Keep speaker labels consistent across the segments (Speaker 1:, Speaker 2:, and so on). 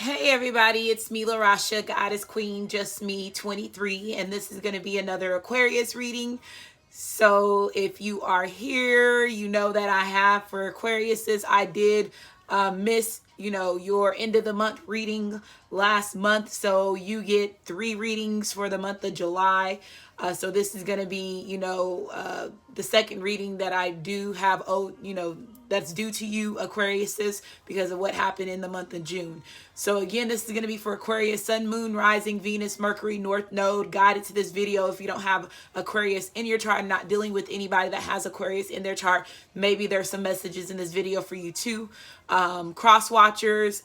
Speaker 1: Hey everybody, it's me, Larasha, Goddess Queen, just me, 23, and this is going to be another Aquarius reading. So if you are here, you know that I have for Aquariuses, I did miss, your end of the month reading last month. So you get 3 readings for the month of July. So this is going to be, the second reading that I do have, that's due to you, Aquariuses, because of what happened in the month of June. So again, this is going to be for Aquarius, Sun, Moon, Rising, Venus, Mercury, North Node. Guided to this video if you don't have Aquarius in your chart, not dealing with anybody that has Aquarius in their chart. Maybe there's some messages in this video for you too. Cross watchers,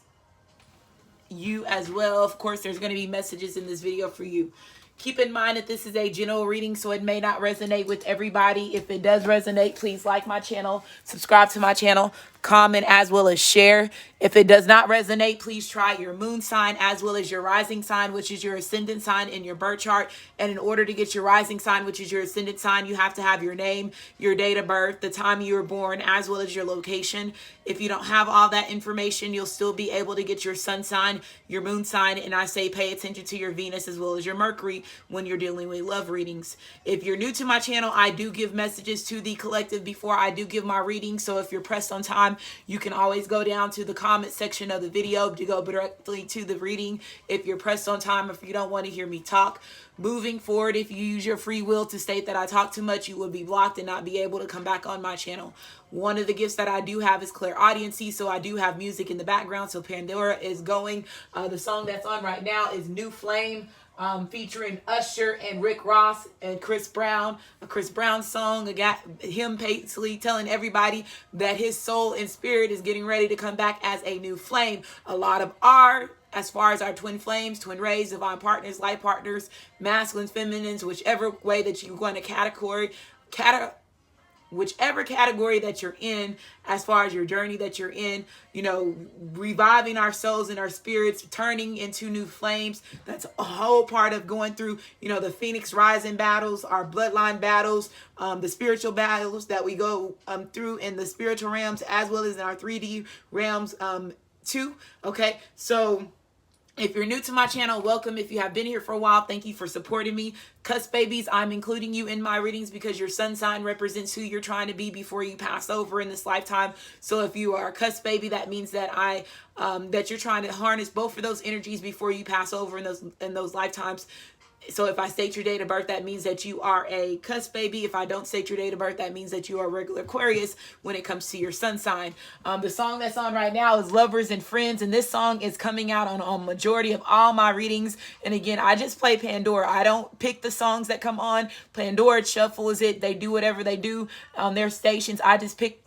Speaker 1: you as well. Of course, there's going to be messages in this video for you. Keep in mind that this is a general reading, so it may not resonate with everybody. If it does resonate, please like my channel, subscribe to my channel, comment as well as share. If it does not resonate, please try your moon sign as well as your rising sign, which is your ascendant sign in your birth chart. And in order to get your rising sign, which is your ascendant sign, you have to have your name, your date of birth, the time you were born, as well as your location. If you don't have all that information, you'll still be able to get your sun sign, your moon sign, and I say pay attention to your Venus as well as your Mercury when you're dealing with love readings. If you're new to my channel, I do give messages to the collective before I do give my reading. So if you're pressed on time, you can always go down to the comment section of the video to go directly to the reading if you're pressed on time, if you don't want to hear me talk. Moving forward, if you use your free will to state that I talk too much, you will be blocked and not be able to come back on my channel. One of the gifts that I do have is clairaudiency, so I do have music in the background. So Pandora is going. The song that's on right now is New Flame, featuring Usher and Rick Ross and Chris Brown. A Chris Brown song, got him basically telling everybody that his soul and spirit is getting ready to come back as a new flame. A lot of as far as our twin flames, twin rays, divine partners, life partners, masculines, feminines, whichever way that you're going to whichever category that you're in, as far as your journey that you're in, reviving our souls and our spirits, turning into new flames. That's a whole part of going through, the Phoenix rising battles, our bloodline battles, the spiritual battles that we go through in the spiritual realms, as well as in our 3D realms too. Okay, so if you're new to my channel, welcome. If you have been here for a while, thank you for supporting me. Cusp babies, I'm including you in my readings because your sun sign represents who you're trying to be before you pass over in this lifetime. So if you are a cusp baby, that means that that you're trying to harness both of those energies before you pass over in those lifetimes. So if I state your date of birth, that means that you are a cusp baby. If I don't state your date of birth, that means that you are a regular Aquarius when it comes to your sun sign. The song that's on right now is Lovers and Friends, and this song is coming out on majority of all my readings. And again, I just play Pandora. I don't pick the songs that come on. Pandora shuffles it. They do whatever they do on their stations. I just pick,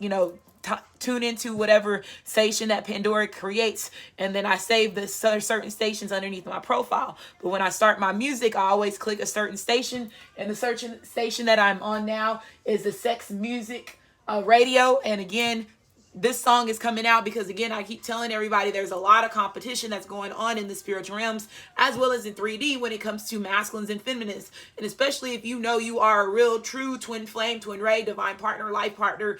Speaker 1: tune into whatever station that Pandora creates, and then I save the certain stations underneath my profile. But when I start my music, I always click a certain station, and the certain station that I'm on now is the Sex Music Radio. And again, this song is coming out because, again, I keep telling everybody there's a lot of competition that's going on in the spiritual realms as well as in 3D when it comes to masculines and feminines. And especially if you know you are a real true twin flame, twin ray, divine partner, life partner,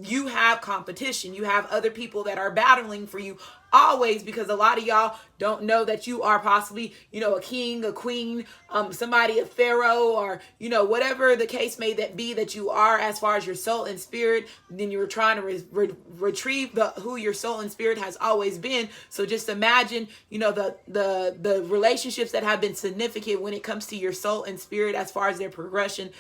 Speaker 1: you have competition. You have other people that are battling for you always, because a lot of y'all don't know that you are possibly, a king, a queen, somebody, a pharaoh, or, whatever the case may that be that you are as far as your soul and spirit. Then you're trying to retrieve who your soul and spirit has always been. So just imagine, the relationships that have been significant when it comes to your soul and spirit as far as their progression,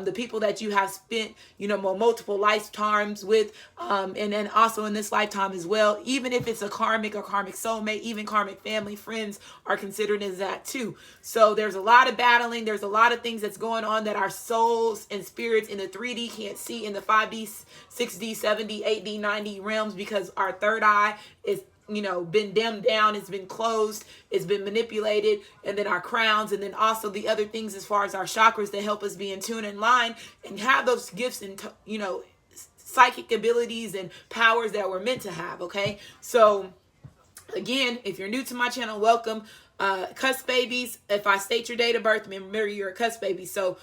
Speaker 1: the people that you have spent, multiple lifetimes with, and then also in this lifetime as well. Even if it's a karmic or karmic soulmate, even karmic family, friends are considered as that too. So there's a lot of battling. There's a lot of things that's going on that our souls and spirits in the 3D can't see in the 5D, 6D, 7D, 8D, 9D realms, because our third eye is been dimmed down, it's been closed, it's been manipulated. And then our crowns, and then also the other things as far as our chakras that help us be in tune and line and have those gifts and psychic abilities and powers that we're meant to have. Okay, so again, if you're new to my channel, welcome. Cusp babies, if I state your date of birth, remember you're a cusp baby. So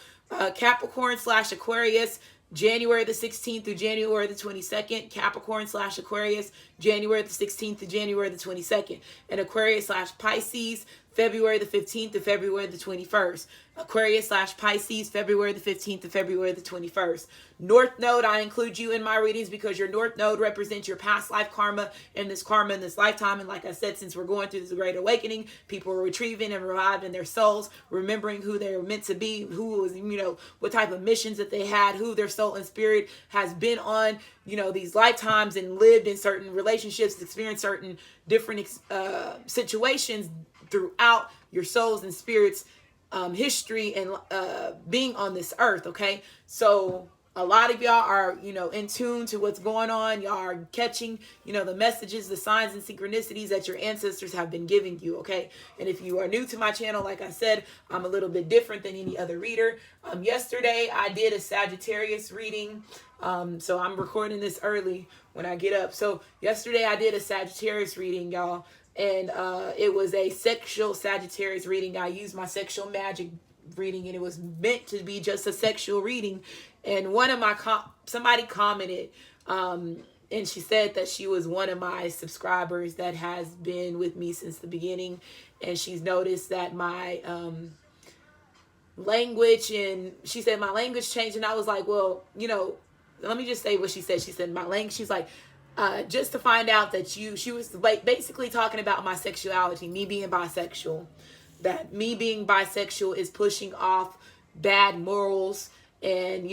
Speaker 1: Capricorn / Aquarius, January the 16th through January the 22nd, Capricorn/Aquarius, January the 16th to January the 22nd, and Aquarius/Pisces, February the 15th to February the 21st. Aquarius/Pisces, February the 15th to February the 21st. North Node, I include you in my readings because your North Node represents your past life karma and this karma in this lifetime. And like I said, since we're going through this great awakening, people are retrieving and reviving their souls, remembering who they were meant to be, who was, what type of missions that they had, who their soul and spirit has been on, these lifetimes, and lived in certain relationships, experienced certain different situations throughout your souls and spirits history and being on this earth. Okay, so a lot of y'all are in tune to what's going on. Y'all are catching the messages, the signs and synchronicities that your ancestors have been giving you. Okay, and if you are new to my channel, like I said, I'm a little bit different than any other reader. Yesterday I did a Sagittarius reading, so I'm recording this early when I get up. So yesterday I did a Sagittarius reading, y'all. And it was a sexual Sagittarius reading. I used my sexual magic reading, and it was meant to be just a sexual reading. And one of my somebody commented, and she said that she was one of my subscribers that has been with me since the beginning, and she's noticed that my language, and she said my language changed. And I was like, well, let me just say what she said. She said my language. She's like, just to find out that she was like basically talking about my sexuality, me being bisexual, that me being bisexual is pushing off bad morals, and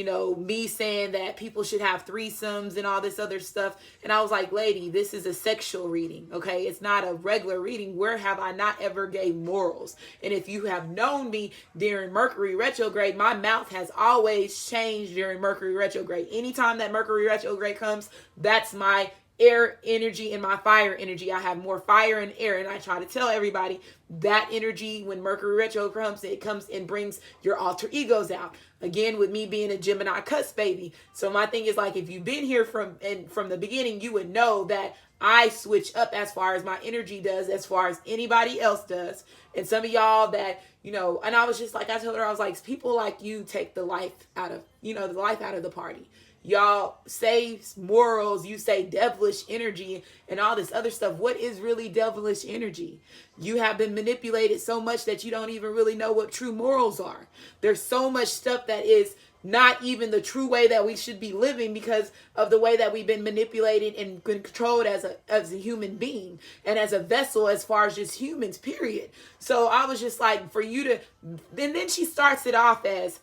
Speaker 1: me saying that people should have threesomes and all this other stuff. And I was like, lady, this is a sexual reading, okay? It's not a regular reading. Where have I not ever gave morals? And if you have known me during Mercury retrograde, my mouth has always changed during Mercury retrograde. Anytime that Mercury retrograde comes, that's my air energy and my fire energy. I have more fire and air, and I try to tell everybody that energy, when Mercury retro comes, it comes and brings your alter egos out. Again, with me being a Gemini cusp baby. So my thing is, like, if you've been here from the beginning, you would know that I switch up as far as my energy does, as far as anybody else does. And some of y'all that, and I was just like, I told her, I was like, people like you take the life out of, the life out of the party. Y'all say morals, you say devilish energy and all this other stuff. What is really devilish energy? You have been manipulated so much that you don't even really know what true morals are. There's so much stuff that is not even the true way that we should be living because of the way that we've been manipulated and controlled as a human being and as a vessel, as far as just humans, period. So I was just like, for you to, and then she starts it off as,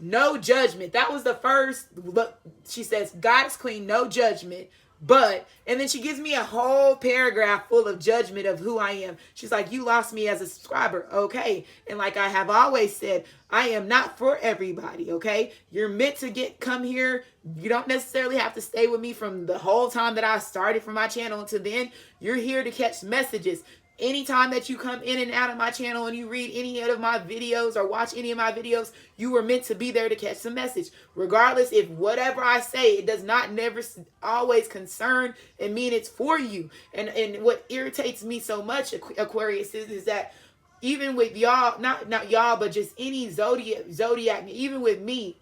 Speaker 1: no judgment. That was the first look. She says, Goddess Queen, no judgment. But, and then she gives me a whole paragraph full of judgment of who I am. She's like, you lost me as a subscriber. Okay. And like I have always said, I am not for everybody. Okay. You're meant to come here. You don't necessarily have to stay with me from the whole time that I started from my channel until then. You're here to catch messages. Anytime that you come in and out of my channel and you read any of my videos or watch any of my videos, you were meant to be there to catch the message. Regardless if whatever I say, it does not never always concern and mean it's for you. And what irritates me so much, Aquarius, is that even with y'all, not y'all, but just any zodiac, even with me,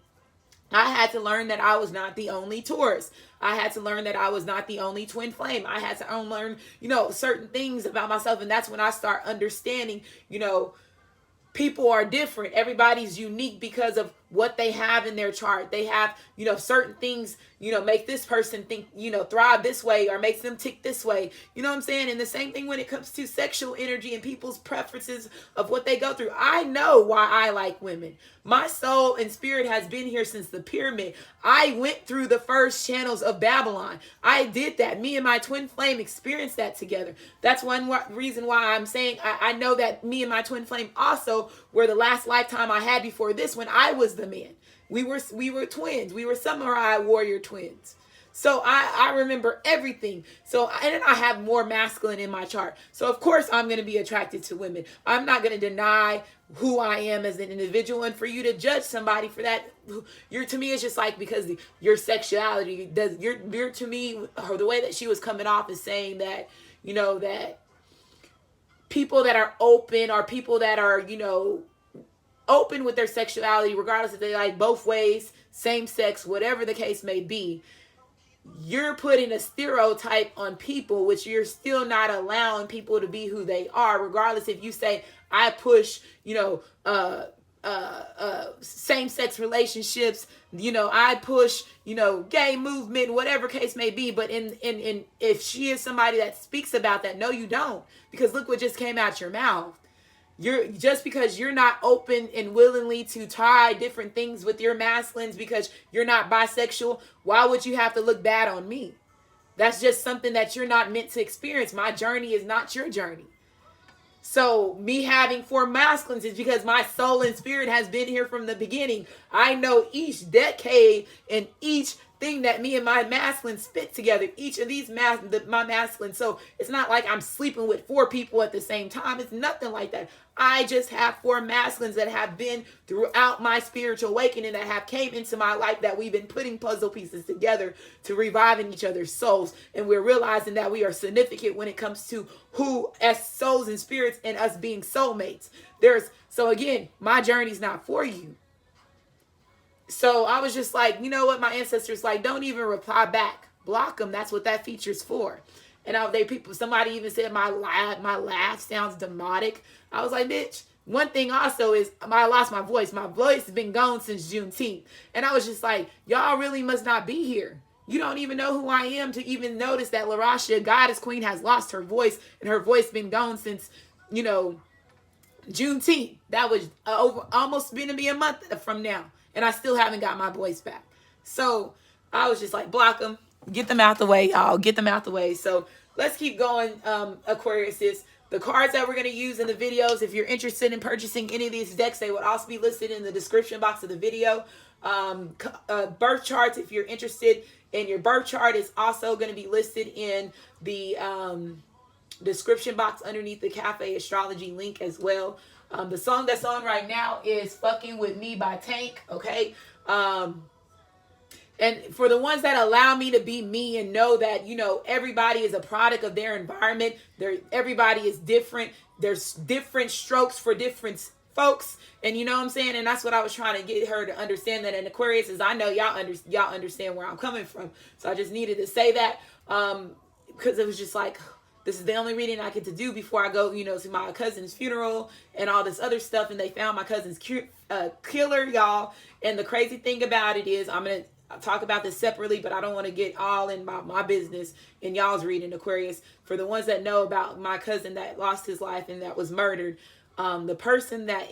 Speaker 1: I had to learn that I was not the only Taurus. I had to learn that I was not the only twin flame. I had to unlearn, certain things about myself. And that's when I start understanding, people are different. Everybody's unique because of what they have in their chart. They have, certain things, make this person think, thrive this way or makes them tick this way. You know what I'm saying? And the same thing when it comes to sexual energy and people's preferences of what they go through. I know why I like women. My soul and spirit has been here since the pyramid. I went through the first channels of Babylon. I did that. Me and my twin flame experienced that together. That's one reason why I'm saying I know that me and my twin flame also were the last lifetime I had before this, when I was the man. We were twins. We were samurai warrior twins. So I remember everything. So, and then I have more masculine in my chart. So of course I'm going to be attracted to women. I'm not going to deny who I am as an individual, and for you to judge somebody for that, to me, it's just like, because your sexuality you're to me, or the way that she was coming off is saying that, that people that are open, or people that are, open with their sexuality, regardless if they like both ways, same sex, whatever the case may be, you're putting a stereotype on people, which you're still not allowing people to be who they are, regardless if you say, I push, same-sex relationships, I push, gay movement, whatever case may be. But in if she is somebody that speaks about that, no, you don't, because look what just came out your mouth. You're just because you're not open and willingly to try different things with your masculines because you're not bisexual, why would you have to look bad on me? That's just something that you're not meant to experience. My journey is not your journey. So me having 4 masculines is because my soul and spirit has been here from the beginning. I know each decade and each thing that me and my masculines spit together, each of these my masculines. So it's not like I'm sleeping with 4 people at the same time. It's nothing like that. I just have 4 masculines that have been throughout my spiritual awakening, that have came into my life, that we've been putting puzzle pieces together to reviving each other's souls. And we're realizing that we are significant when it comes to who as souls and spirits and us being soulmates. So again, my journey's not for you. So I was just like, you know what? My ancestors like, don't even reply back. Block them. That's what that feature's for. And somebody even said my laugh sounds demonic. I was like, bitch. One thing also is I lost my voice. My voice has been gone since Juneteenth. And I was just like, y'all really must not be here. You don't even know who I am to even notice that LaRasha, Goddess Queen, has lost her voice, and her voice been gone since, Juneteenth. That was almost going to be a month from now. And I still haven't got my voice back. So I was just like, block them. Get them out the way, y'all. Get them out the way. So let's keep going, Aquariuses. The cards that we're going to use in the videos, if you're interested in purchasing any of these decks, they would also be listed in the description box of the video. Birth charts, if you're interested in your birth chart, is also going to be listed in the description box underneath the Cafe Astrology link as well. The song that's on right now is Fucking With Me by Tank, okay? And for the ones that allow me to be me and know that, everybody is a product of their environment. Everybody is different. There's different strokes for different folks. And you know what I'm saying? And that's what I was trying to get her to understand, that in Aquarius is, I know y'all understand where I'm coming from. So I just needed to say that because it was just like, this is the only reading I get to do before I go, to my cousin's funeral and all this other stuff. And they found my cousin's killer, y'all. And the crazy thing about it is, I'm going to talk about this separately, but I don't want to get all in my business in y'all's reading, Aquarius. For the ones that know about my cousin that lost his life and that was murdered, the person that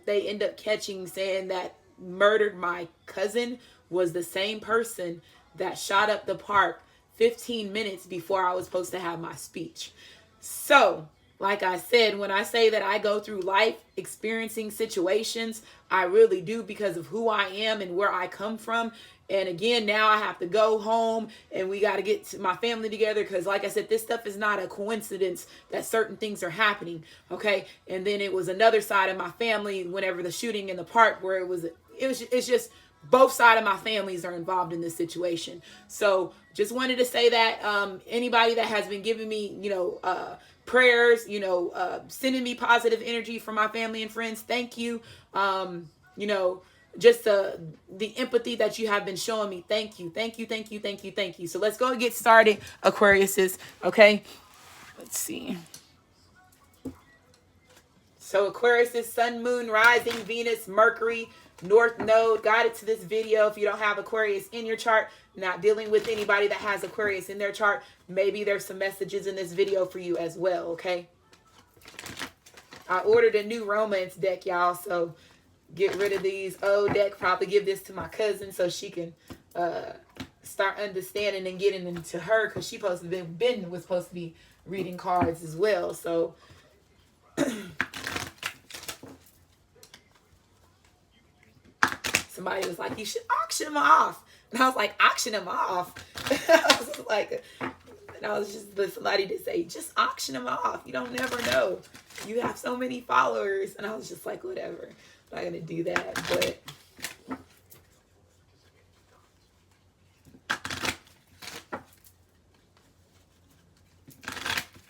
Speaker 1: they end up catching saying that murdered my cousin was the same person that shot up the park 15 minutes before I was supposed to have my speech. So, like I said, when I say that I go through life experiencing situations, I really do, because of who I am and where I come from. And again, now I have to go home and we got to get my family together, because like I said, this stuff is not a coincidence that certain things are happening, okay? And then it was another side of my family whenever the shooting in the park, where it's just both sides of my families are involved in this situation. So just wanted to say that anybody that has been giving me, prayers, sending me positive energy from my family and friends, thank you. Just the empathy that you have been showing me. Thank you. Thank you. Thank you. Thank you. Thank you. So let's go and get started, Aquariuses. Okay. Let's see. So Aquarius is Sun, Moon, Rising, Venus, Mercury, North Node. Guided to this video, if you don't have Aquarius in your chart, not dealing with anybody that has Aquarius in their chart, maybe there's some messages in this video for you as well, okay? I ordered a new romance deck, y'all, so get rid of these old deck. Probably give this to my cousin so she can start understanding and getting into her, because she was supposed to be reading cards as well, so... Somebody was like, you should auction them off. And I was like, auction them off? Somebody did say, just auction them off. You don't never know. You have so many followers. And I was just like, whatever. I'm not going to do that.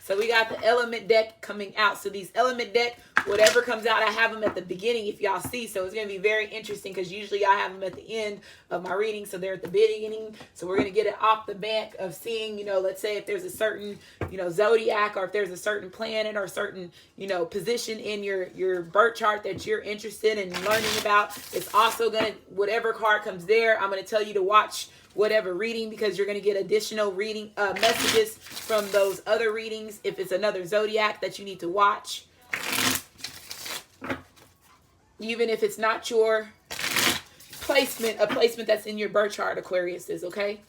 Speaker 1: So we got the element deck coming out. So these element deck whatever comes out, I have them at the beginning, if y'all see. So it's going to be very interesting because usually I have them at the end of my reading. So they're at the beginning. So we're going to get it off the bat of seeing, you know, let's say if there's a certain, you know, zodiac, or if there's a certain planet or certain, you know, position in your birth chart that you're interested in learning about. It's also going to, whatever card comes there, I'm going to tell you to watch whatever reading, because you're going to get additional reading messages from those other readings if it's another zodiac that you need to watch, even if it's not your placement, a placement that's in your birth chart, Aquarius is, okay?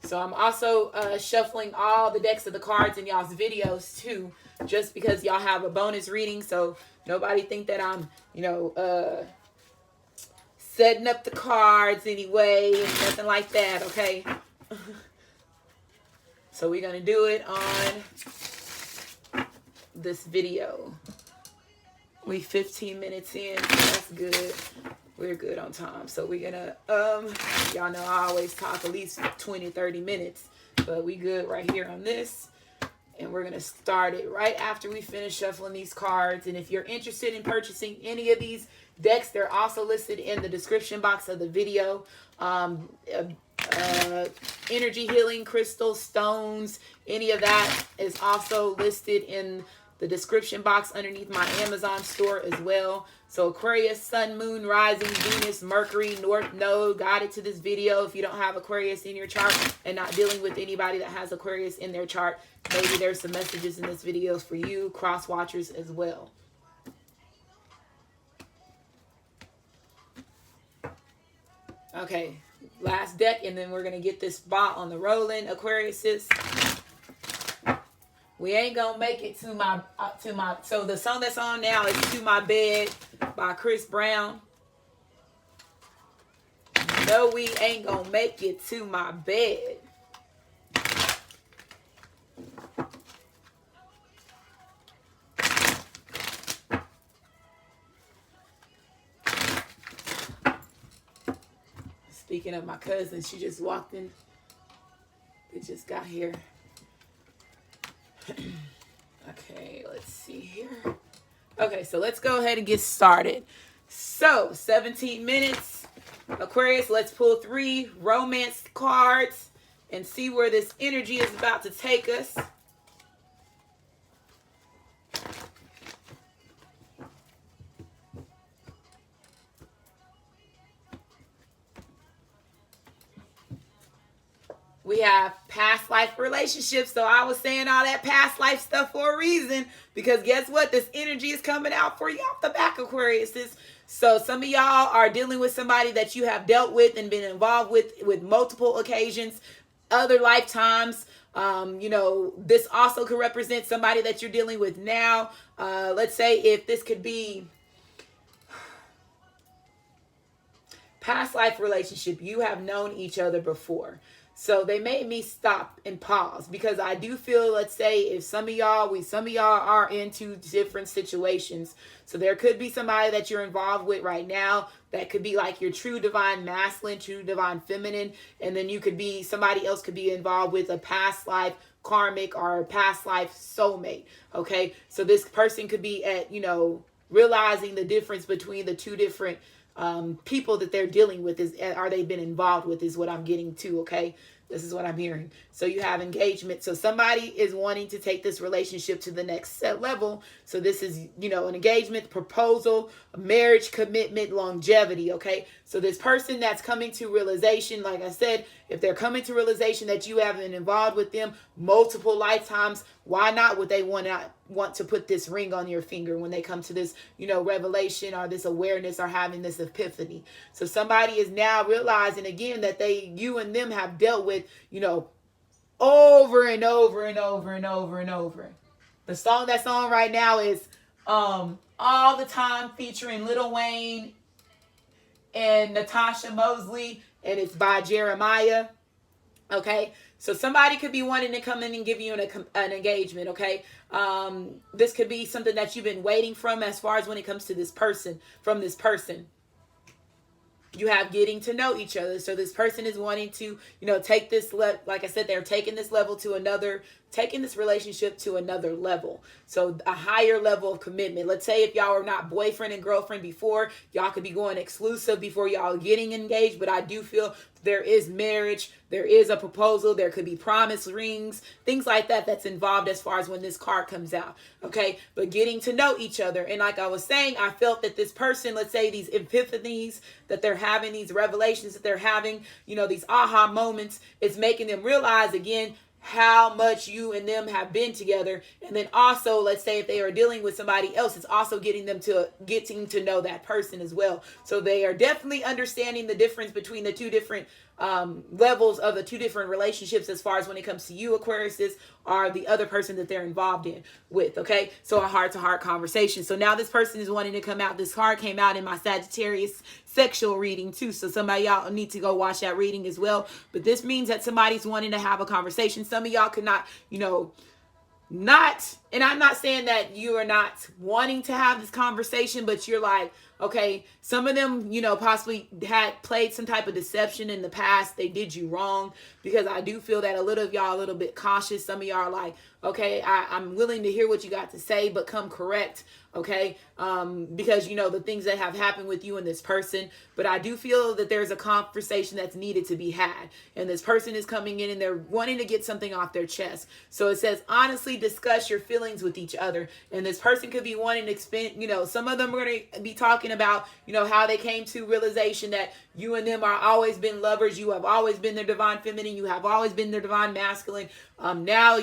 Speaker 1: So I'm also shuffling all the decks of the cards in y'all's videos too, just because y'all have a bonus reading. So nobody think that I'm, you know, setting up the cards anyway and nothing like that, okay? So we're going to do it on this video. We 15 minutes in. That's good. We're good on time. So we're going to, y'all know I always talk at least 20, 30 minutes. But we good right here on this. And we're going to start it right after we finish shuffling these cards. And if you're interested in purchasing any of these decks, they're also listed in the description box of the video. Energy healing, crystals, stones, any of that is also listed in the description box underneath my Amazon store as well. So Aquarius, Sun, Moon, Rising, Venus, Mercury, North Node, guided to this video. If you don't have Aquarius in your chart and not dealing with anybody that has Aquarius in their chart, maybe there's some messages in this video for you, cross watchers as well. Okay, last deck, and then we're going to get this spot on the rolling, Aquariuses. We ain't gonna make it to my so the song that's on now is To My Bed by Chris Brown. No, we ain't gonna make it to my bed. Speaking of my cousin, she just walked in. They just got here. Okay, let's see here. Okay, so let's go ahead and get started. So 17 minutes, Aquarius, let's pull 3 romance cards and see where this energy is about to take us. We have past life relationships. So I was saying all that past life stuff for a reason, because guess what? This energy is coming out for you off the back, Aquariuses. So some of y'all are dealing with somebody that you have dealt with and been involved with multiple occasions, other lifetimes. You know, this also could represent somebody that you're dealing with now. Let's say if this could be past life relationship, you have known each other before. So they made me stop and pause, because I do feel, let's say if some of y'all are into different situations. So there could be somebody that you're involved with right now that could be like your true divine masculine, true divine feminine. And then you could be, somebody else could be involved with a past life karmic or past life soulmate. Okay. So this person could be at, you know, realizing the difference between the two different people that they're dealing with, are they been involved with, is what I'm getting to. Okay, this is what I'm hearing. So you have engagement. So somebody is wanting to take this relationship to the next level. So this is, you know, an engagement, proposal, marriage, commitment, longevity. Okay, so this person that's coming to realization, like I said, if they're coming to realization that you have been involved with them multiple lifetimes, why not would they want to put this ring on your finger when they come to this, you know, revelation or this awareness or having this epiphany? So somebody is now realizing again that you and them have dealt with, you know, over and over and over and over and over. The song that's on right now is All the Time, featuring Lil Wayne and Natasha Mosley, and it's by Jeremiah. Okay, so somebody could be wanting to come in and give you an engagement. Okay, this could be something that you've been waiting from, as far as when it comes to this person, from this person. you have getting to know each other. So this person is wanting to, take this, like I said, they're taking this level to another, taking this relationship to another level. So a higher level of commitment. Let's say if y'all were not boyfriend and girlfriend before, y'all could be going exclusive before y'all getting engaged. But I do feel there is marriage, there is a proposal, there could be promise rings, things like that that's involved as far as when this card comes out. Okay, but getting to know each other. And like I was saying, I felt that this person, let's say these epiphanies that they're having, these revelations that they're having, these aha moments, it's making them realize again how much you and them have been together. And then also, let's say if they are dealing with somebody else, it's also getting to know that person as well. So they are definitely understanding the difference between the two different levels of the two different relationships as far as when it comes to you, Aquariuses, are the other person that they're involved in with. Okay, so a heart-to-heart conversation. So now this person is wanting to come out. This card came out in my Sagittarius sexual reading too, so some of y'all need to go watch that reading as well. But this means that somebody's wanting to have a conversation. Some of y'all could not, and I'm not saying that you are not wanting to have this conversation, but you're like, okay, some of them, possibly had played some type of deception in the past. They did you wrong, because I do feel that a little of y'all a little bit cautious. Some of y'all are like, okay, I'm willing to hear what you got to say, but come correct. Okay. Because the things that have happened with you and this person, but I do feel that there's a conversation that's needed to be had. And this person is coming in and they're wanting to get something off their chest. So it says, honestly discuss your feelings with each other. And this person could be wanting to expend, some of them are going to be talking about, how they came to realization that you and them are always been lovers. You have always been their divine feminine. You have always been their divine masculine. Now,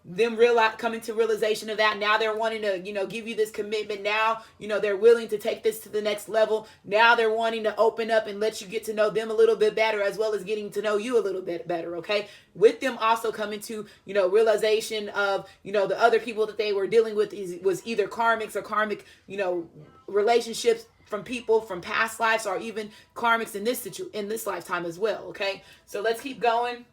Speaker 1: them coming to realization of that. Now they're wanting to, give you this commitment. Now, they're willing to take this to the next level. Now they're wanting to open up and let you get to know them a little bit better, as well as getting to know you a little bit better. Okay. With them also coming to, realization of, the other people that they were dealing with was either karmics or karmic, relationships from people from past lives, or even karmics in this lifetime as well. Okay. So let's keep going.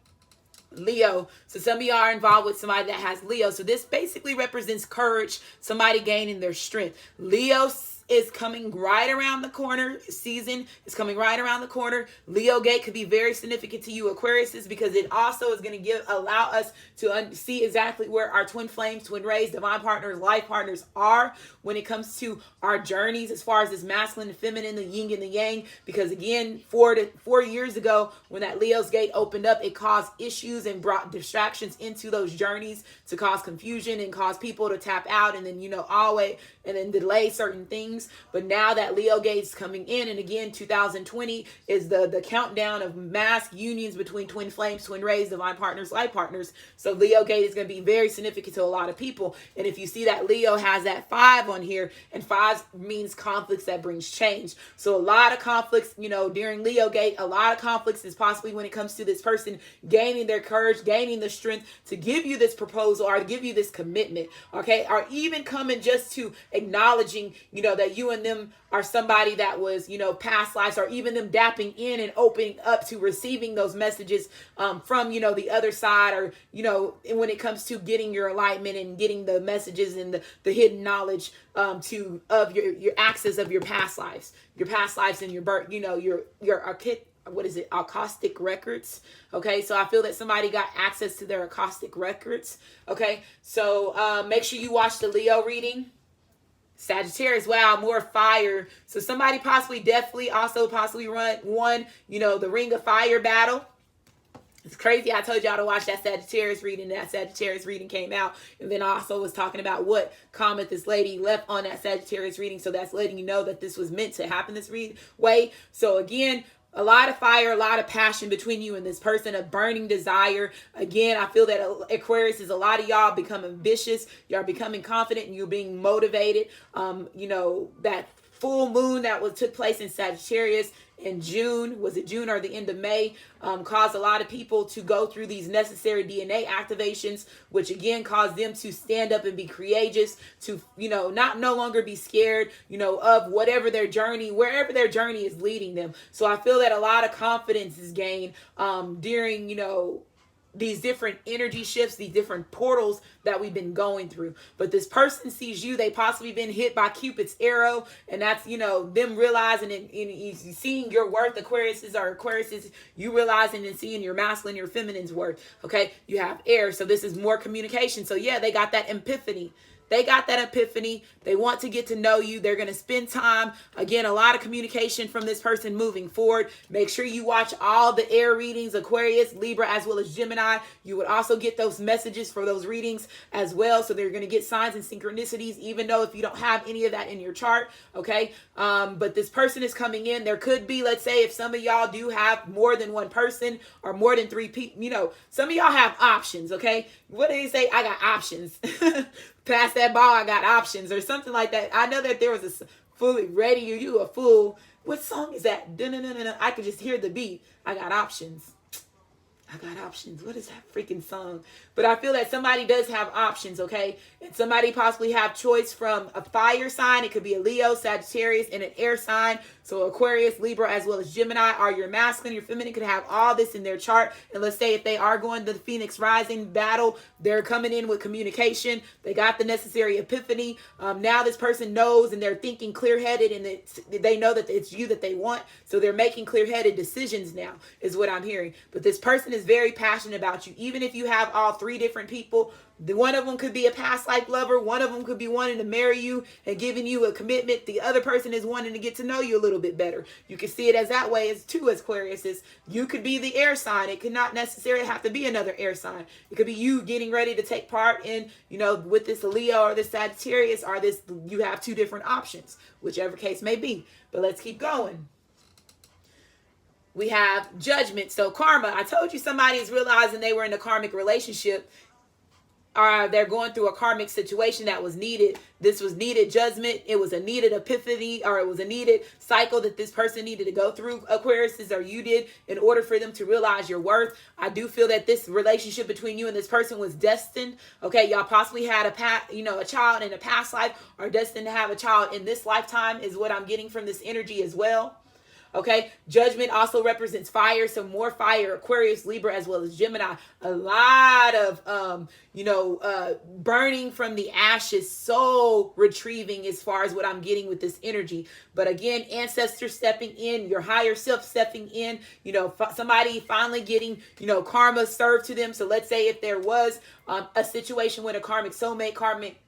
Speaker 1: Leo. So some of y'all are involved with somebody that has Leo. So this basically represents courage, somebody gaining their strength. Leo is coming right around the corner. Season is coming right around the corner. Leo gate could be very significant to you, Aquariuses, because it also is going to allow us to see exactly where our twin flames, twin rays, divine partners, life partners are when it comes to our journeys as far as this masculine and feminine, the yin and the yang. Because again, 4 years ago, when that Leo's gate opened up, it caused issues and brought distractions into those journeys to cause confusion and cause people to tap out and then, always, and then delay certain things. But now that Leo gate's coming in, and again, 2020 is the countdown of mass unions between twin flames, twin rays, divine partners, life partners. So Leo gate is going to be very significant to a lot of people. And if you see that Leo has that 5 on here, and 5 means conflicts that brings change. So a lot of conflicts, during Leo gate, a lot of conflicts is possibly when it comes to this person gaining their courage, gaining the strength to give you this proposal or to give you this commitment. Okay. Or even coming just to acknowledging, that you and them are somebody that was, past lives, or even them dapping in and opening up to receiving those messages from, the other side, or, when it comes to getting your alignment and getting the messages and the hidden knowledge of your access of your past lives and your birth, what is it? Acoustic records. Okay. So I feel that somebody got access to their acoustic records. Okay. So make sure you watch the Leo reading. Sagittarius, wow, more fire. So somebody possibly won, the Ring of Fire battle. It's crazy. I told y'all to watch that Sagittarius reading. That Sagittarius reading came out. And then I also was talking about what comment this lady left on that Sagittarius reading. So that's letting you know that this was meant to happen this way. So again, a lot of fire, a lot of passion between you and this person, a burning desire. Again, I feel that Aquarius is a lot of y'all become ambitious. Y'all becoming confident and you're being motivated. That full moon that took place in Sagittarius in June, was it June or the end of May, caused a lot of people to go through these necessary DNA activations, which again caused them to stand up and be courageous, to, no longer be scared, of whatever their journey, wherever their journey is leading them. So I feel that a lot of confidence is gained during, these different energy shifts, these different portals that we've been going through. But this person sees you, they possibly been hit by Cupid's arrow, and that's, you know, them realizing and seeing your worth. Aquariuses, you realizing and seeing your masculine, your feminine's worth. Okay, you have air, so this is more communication. So yeah, they got that epiphany. They got that epiphany. They want to get to know you. They're going to spend time. Again, a lot of communication from this person moving forward. Make sure you watch all the air readings, Aquarius, Libra, as well as Gemini. You would also get those messages for those readings as well. So they're going to get signs and synchronicities, even though if you don't have any of that in your chart, okay? But this person is coming in. There could be, let's say, if some of y'all do have more than one person or more than 3 people, you know, some of y'all have options, okay? What do they say? I got options. Pass that ball, I got options, or something like that. I know that there was a fully ready, you a fool. What song is that? I could just hear the beat. I got options. I got options. What is that freaking song? But I feel that somebody does have options, okay? And somebody possibly have choice from a fire sign. It could be a Leo, Sagittarius, and an air sign. So Aquarius, Libra, as well as Gemini are your masculine. Your feminine could have all this in their chart. And let's say if they are going to the Phoenix Rising battle, they're coming in with communication. They got the necessary epiphany. Now this person knows and they're thinking clear-headed, and they know that it's you that they want. So they're making clear-headed decisions now, is what I'm hearing. But this person is very passionate about you. Even if you have all 3 different people, one of them could be a past life lover. One of them could be wanting to marry you and giving you a commitment. The other person is wanting to get to know you a little bit better. You can see it as that way as too, as Aquarius is. You could be the air sign. It could not necessarily have to be another air sign. It could be you getting ready to take part in, you know, with this Leo or this Sagittarius, or this, you have 2 different options, whichever case may be. But let's keep going. We have judgment. So karma. I told you somebody is realizing they were in a karmic relationship, or they're going through a karmic situation that was needed. This was needed judgment. It was a needed epiphany, or it was a needed cycle that this person needed to go through, Aquariuses, or you did, in order for them to realize your worth. I do feel that this relationship between you and this person was destined. Okay, y'all possibly had a child in a past life, or destined to have a child in this lifetime, is what I'm getting from this energy as well. Okay, judgment also represents fire, so more fire, Aquarius, Libra, as well as Gemini. A lot of burning from the ashes, soul retrieving, as far as what I'm getting with this energy. But again, ancestors stepping in, your higher self stepping in, somebody finally getting, karma served to them. So let's say if there was a situation with a karmic soulmate, karmic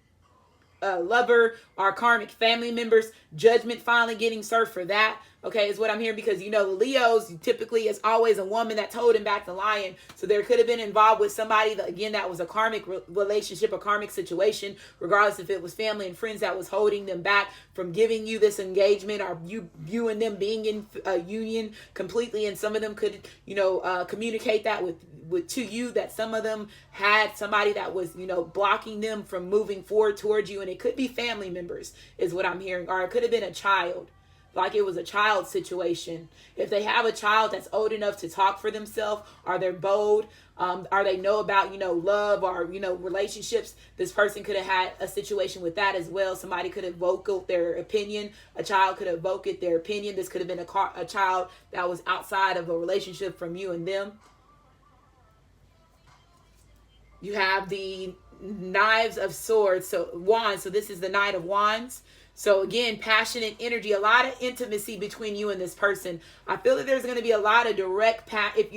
Speaker 1: lover, or karmic family members, judgment finally getting served for that. Okay, is what I'm hearing, because the Leos typically is always a woman that's holding back the lion. So there could have been involved with somebody that, again, that was a karmic relationship, a karmic situation, regardless if it was family and friends that was holding them back from giving you this engagement, or you and them being in a union completely. And some of them could, communicate that with to you, that some of them had somebody that was, blocking them from moving forward towards you. And it could be family members, is what I'm hearing, or it could have been a child. Like it was a child situation. If they have a child that's old enough to talk for themselves, or they're bold, or they know about, love, or, relationships, this person could have had a situation with that as well. Somebody could have vocal their opinion. A child could have vocal their opinion. This could have been a child that was outside of a relationship from you and them. You have the Knives of Swords, so Wands. So this is the Knight of Wands. So again, passionate energy, a lot of intimacy between you and this person. I feel that there's going to be a lot of direct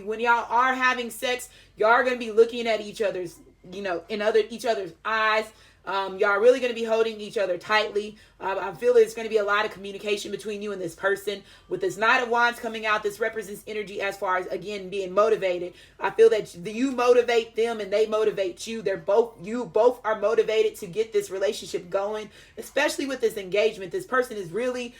Speaker 1: when y'all are having sex, y'all are going to be looking at each other's, in each other's eyes. Y'all are really going to be holding each other tightly. I feel there's going to be a lot of communication between you and this person. With this Knight of Wands coming out, this represents energy as far as, again, being motivated. I feel that you motivate them and they motivate you. You both are motivated to get this relationship going, especially with this engagement. This person is really,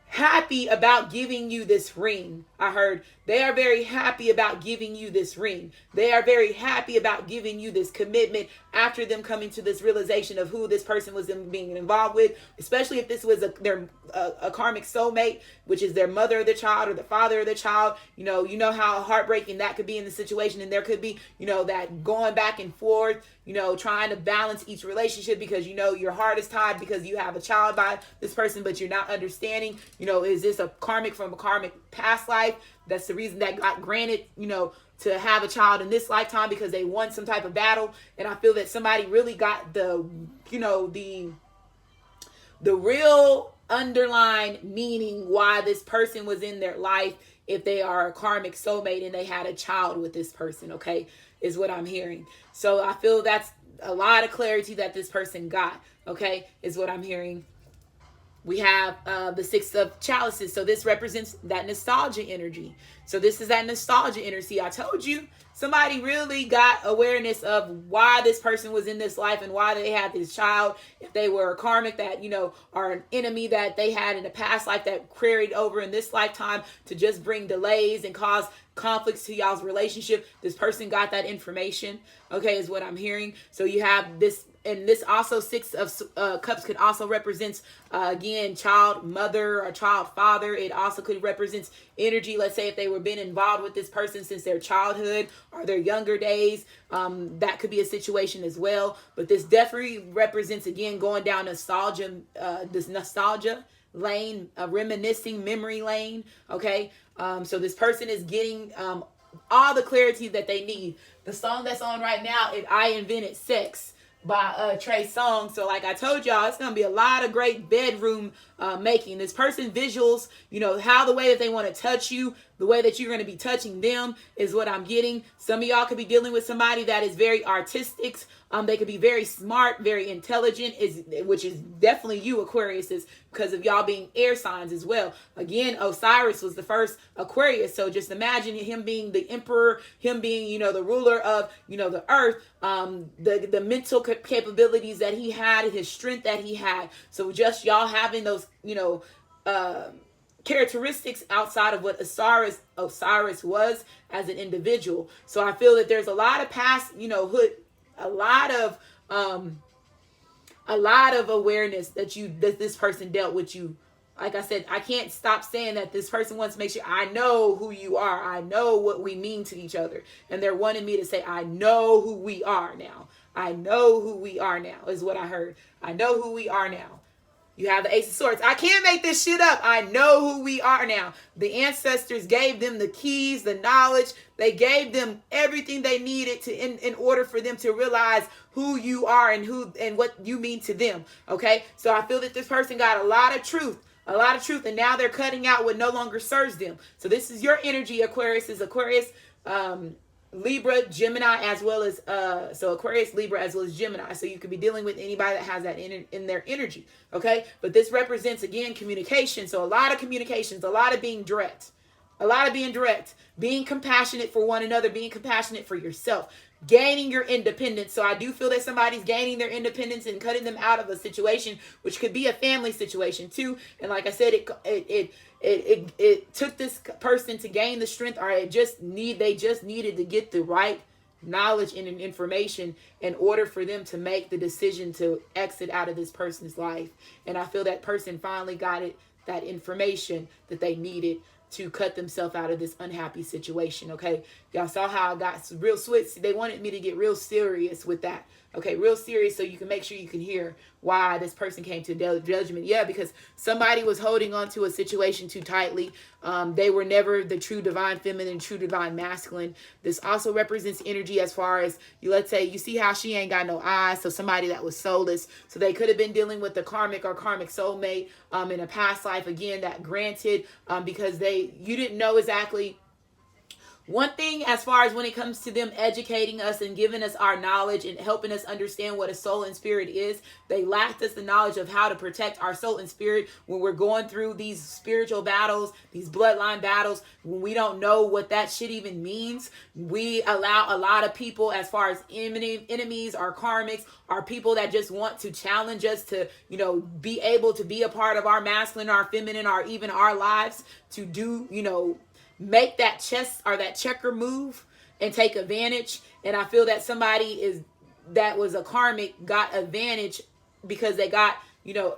Speaker 1: happy about giving you this ring. I heard they are very happy about giving you this ring. They are very happy about giving you this commitment after them coming to this realization of who this person was being involved with, especially if this was a karmic soulmate, which is their mother of the child or the father of the child. You know how heartbreaking that could be in the situation. And there could be, that going back and forth, trying to balance each relationship, because, your heart is tied because you have a child by this person, but you're not understanding, is this a karmic from a karmic past life That's the reason that got granted, to have a child in this lifetime, because they won some type of battle. And I feel that somebody really got the real underlying meaning why this person was in their life, if they are a karmic soulmate and they had a child with this person, okay, is what I'm hearing. So I feel that's a lot of clarity that this person got, okay, is what I'm hearing. We have the Six of Chalices. So this represents that nostalgia energy. So this is that nostalgia energy. I told you, somebody really got awareness of why this person was in this life and why they had this child. If they were a karmic that, are an enemy that they had in a past life that carried over in this lifetime to just bring delays and cause conflicts to y'all's relationship, this person got that information, okay, is what I'm hearing. So you have this. And this also, Six of Cups could also represent, again, child mother or child father. It also could represent energy. Let's say if they were been involved with this person since their childhood or their younger days, that could be a situation as well. But this definitely represents, again, going down this nostalgia lane, reminiscing memory lane. Okay. So this person is getting all the clarity that they need. The song that's on right now is I Invented Sex by Trey Songz. So like I told y'all, it's going to be a lot of great bedroom making. This person visuals, how the way that they want to touch you, the way that you're going to be touching them is what I'm getting. Some of y'all could be dealing with somebody that is very artistic. They could be very smart, very intelligent, which is definitely you, Aquarius, because of y'all being air signs as well. Again, Osiris was the first Aquarius. So just imagine him being the emperor, him being, the ruler of, the earth, the mental capabilities that he had, his strength that he had. So just y'all having those, characteristics outside of what Osiris was as an individual. So I feel that there's a lot of past, a lot of awareness that this person dealt with you. Like I said, I can't stop saying that this person wants to make sure I know who you are. I know what we mean to each other. And they're wanting me to say, I know who we are now. I know who we are now is what I heard. I know who we are now. You have the Ace of Swords. I can't make this shit up. I know who we are now. The ancestors gave them the keys, the knowledge. They gave them everything they needed to in order for them to realize who you are and what you mean to them. Okay? So I feel that this person got a lot of truth. And now they're cutting out what no longer serves them. So this is your energy, Aquarius. Is Aquarius, Libra, Gemini, as well as so Aquarius, Libra, as well as Gemini. So you could be dealing with anybody that has that in their energy. Okay, but this represents, again, communication. So a lot of communications, a lot of being direct, being compassionate for one another, being compassionate for yourself, gaining your independence. So I do feel that somebody's gaining their independence and cutting them out of a situation, which could be a family situation too. And like I said, it took this person to gain the strength, or they just needed to get the right knowledge and information in order for them to make the decision to exit out of this person's life. And I feel that person finally got that information that they needed to cut themselves out of this unhappy situation. Okay, y'all saw how I got real switch. They wanted me to get real serious with that. Okay, real serious, so you can make sure you can hear why this person came to judgment. Yeah, because somebody was holding on to a situation too tightly. They were never the true divine feminine, true divine masculine. This also represents energy as far as, let's say, you see how she ain't got no eyes, so somebody that was soulless. So they could have been dealing with the karmic or karmic soulmate in a past life, again, that granted, because you didn't know exactly. One thing, as far as when it comes to them educating us and giving us our knowledge and helping us understand what a soul and spirit is, they lacked us the knowledge of how to protect our soul and spirit when we're going through these spiritual battles, these bloodline battles, when we don't know what that shit even means. We allow a lot of people, as far as enemies or karmics, or people that just want to challenge us to, be able to be a part of our masculine, our feminine, or even our lives, to do, make that chess or that checker move and take advantage. And I feel that somebody that was a karmic got advantage because they got,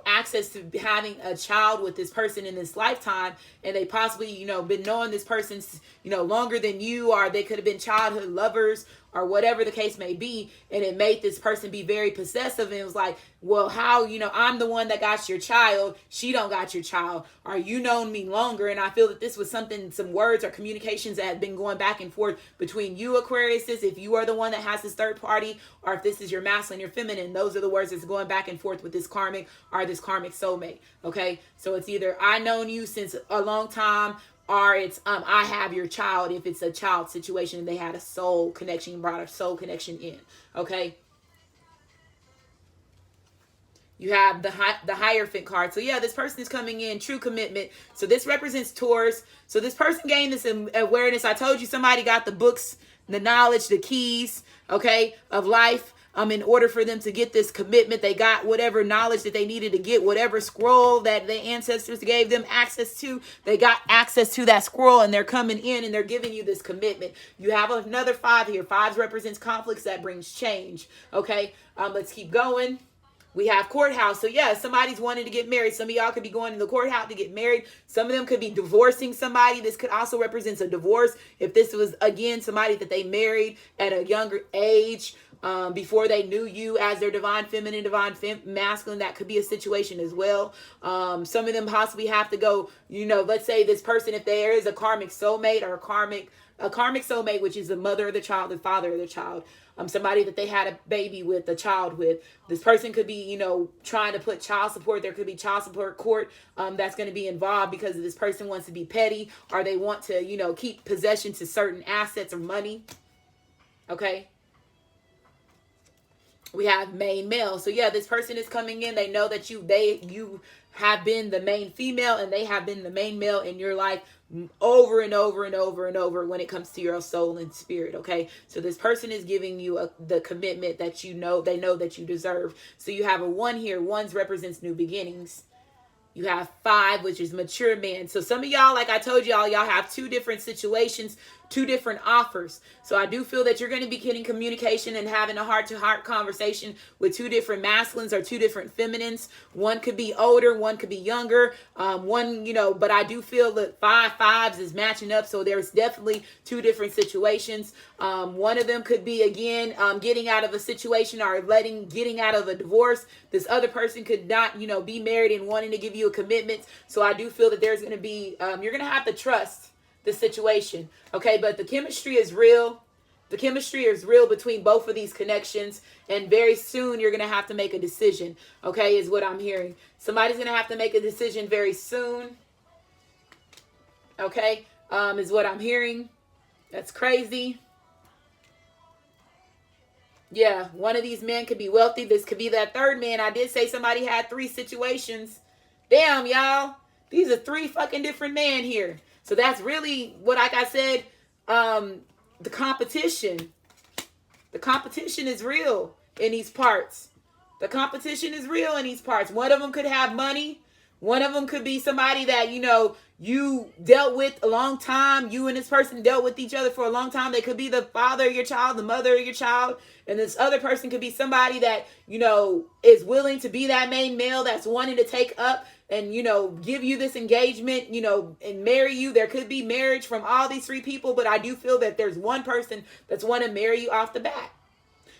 Speaker 1: access to having a child with this person in this lifetime. And they possibly, been knowing this person, longer than you, or they could have been childhood lovers, or whatever the case may be. And it made this person be very possessive, and it was like, well, how, I'm the one that got your child, she don't got your child, or you known me longer. And I feel that this was some words or communications that had been going back and forth between you, Aquariuses, if you are the one that has this third party, or if this is your masculine, your feminine. Those are the words that's going back and forth with this karmic or this karmic soulmate. Okay, so it's either I known you since a long time, or it's I have your child, if it's a child situation and they had a soul connection, brought a soul connection in. Okay, you have the Hierophant card. So yeah, this person is coming in, true commitment. So this represents Taurus. So this person gained this awareness. I told you somebody got the books, the knowledge, the keys, okay, of life. In order for them to get this commitment, they got whatever knowledge that they needed to get, whatever scroll that the ancestors gave them access to. They got access to that scroll, and they're coming in and they're giving you this commitment. You have another 5 here. 5 represents conflicts that brings change. Okay, let's keep going. We have courthouse. So yeah, somebody's wanting to get married. Some of y'all could be going to the courthouse to get married. Some of them could be divorcing somebody. This could also represent a divorce. If this was, again, somebody that they married at a younger age, before they knew you as their divine feminine, divine masculine, that could be a situation as well. Some of them possibly have to go, let's say this person, if there is a karmic soulmate or a karmic soulmate, which is the mother of the child, the father of the child, somebody that they had a baby with, a child with. This person could be, trying to put child support. There could be child support court that's going to be involved because this person wants to be petty, or they want to, keep possession to certain assets or money. Okay. We have main male. So yeah, this person is coming in. They know that you have been the main female, and they have been the main male in your life over and over and over and over when it comes to your soul and spirit. Okay, so this person is giving you the commitment that they know that you deserve. So you have a 1 here. 1 represents new beginnings. You have 5, which is mature man. So some of y'all, like I told y'all have 2 different situations, 2 different offers. So I do feel that you're going to be getting communication and having a heart-to-heart conversation with 2 different masculines or 2 different feminines. 1 could be older, 1 could be younger. But I do feel that 5 5s is matching up. So there's definitely 2 different situations. One of them could be, again, getting out of a situation or getting out of a divorce. This other person could not, be married and wanting to give you a commitment. So I do feel that there's going to be, you're going to have to trust the situation. Okay, but the chemistry is real. The chemistry is real between both of these connections. And very soon you're going to have to make a decision. Okay, is what I'm hearing. Somebody's going to have to make a decision very soon. Okay, is what I'm hearing. That's crazy. Yeah, one of these men could be wealthy. This could be that third man. I did say somebody had 3 situations. Damn, y'all. These are 3 fucking different men here. So that's really what, like I said, the competition. The competition is real in these parts. The competition is real in these parts. One of them could have money. One of them could be somebody that, you dealt with a long time. You and this person dealt with each other for a long time. They could be the father of your child, the mother of your child. And this other person could be somebody that, is willing to be that main male that's wanting to take up and, give you this engagement, and marry you. There could be marriage from all these 3 people, but I do feel that there's one person that's want to marry you off the bat.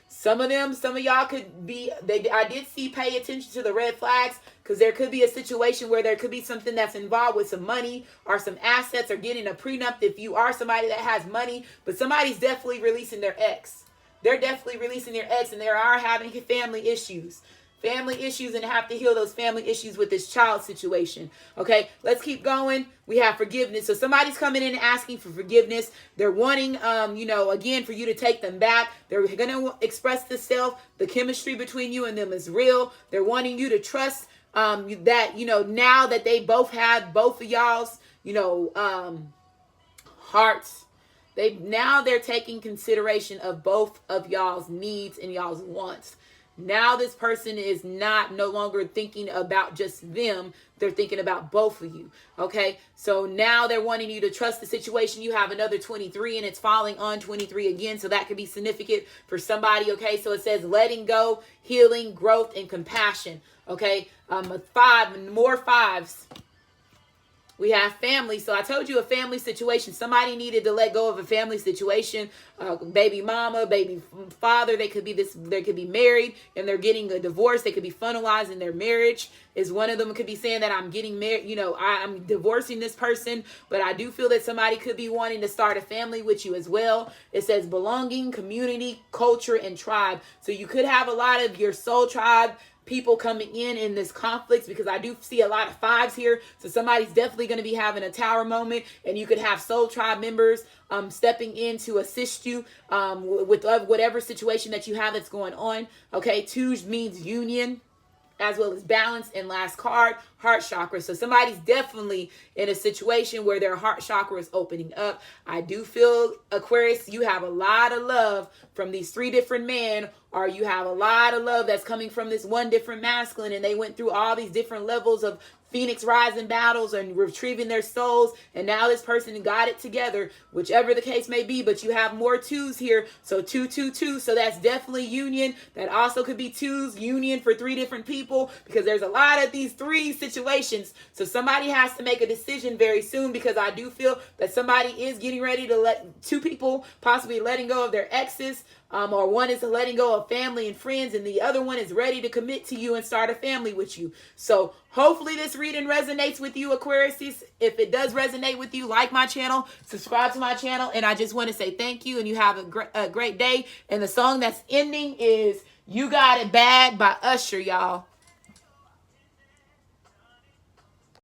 Speaker 1: Some of y'all could be, I did see pay attention to the red flags, because there could be a situation where there could be something that's involved with some money or some assets or getting a prenup if you are somebody that has money, but somebody's definitely releasing their ex. They're definitely releasing their ex, and they are having family issues. And have to heal those family issues with this child situation. Okay, let's keep going. We have forgiveness. So somebody's coming in and asking for forgiveness. They're wanting, again, for you to take them back. They're going to express themselves. The chemistry between you and them is real. They're wanting you to trust that, now that they both have both of y'all's, hearts. They're taking consideration of both of y'all's needs and y'all's wants. Now this person is no longer thinking about just them. They're thinking about both of you. Okay. So now they're wanting you to trust the situation. You have another 23 and it's falling on 23 again. So that could be significant for somebody. Okay. So it says letting go, healing, growth, and compassion. Okay. 5 more 5s. We have family. So I told you a family situation. Somebody needed to let go of a family situation. Baby mama, baby father. They could be married and they're getting a divorce. They could be finalizing their marriage. Is one of them could be saying that I'm getting married. You know, I'm divorcing this person, but I do feel that somebody could be wanting to start a family with you as well. It says belonging, community, culture, and tribe. So you could have a lot of your soul tribe people coming in this conflict, because I do see a lot of fives here. So somebody's definitely going to be having a tower moment, and you could have soul tribe members stepping in to assist you with whatever situation that you have that's going on. Okay, twos means union as well as balance. And last card, heart chakra. So somebody's definitely in a situation where their heart chakra is opening up. I do feel, Aquarius, you have a lot of love from these three different men, or you have a lot of love that's coming from this one different masculine, and they went through all these different levels of Phoenix rising battles and retrieving their souls, and now this person got it together, whichever the case may be. But you have more twos here, so 222, so that's definitely union. That also could be twos, union for three different people, because there's a lot of these three situations. So somebody has to make a decision very soon, because I do feel that somebody is getting ready to let two people possibly letting go of their exes, or one is letting go of family and friends, and the other one is ready to commit to you and start a family with you. So hopefully this reading resonates with you, Aquarius. If it does resonate with you, like my channel, subscribe to my channel, and I just want to say thank you, and you have a great day. And the song that's ending is You Got It Bad by Usher, y'all.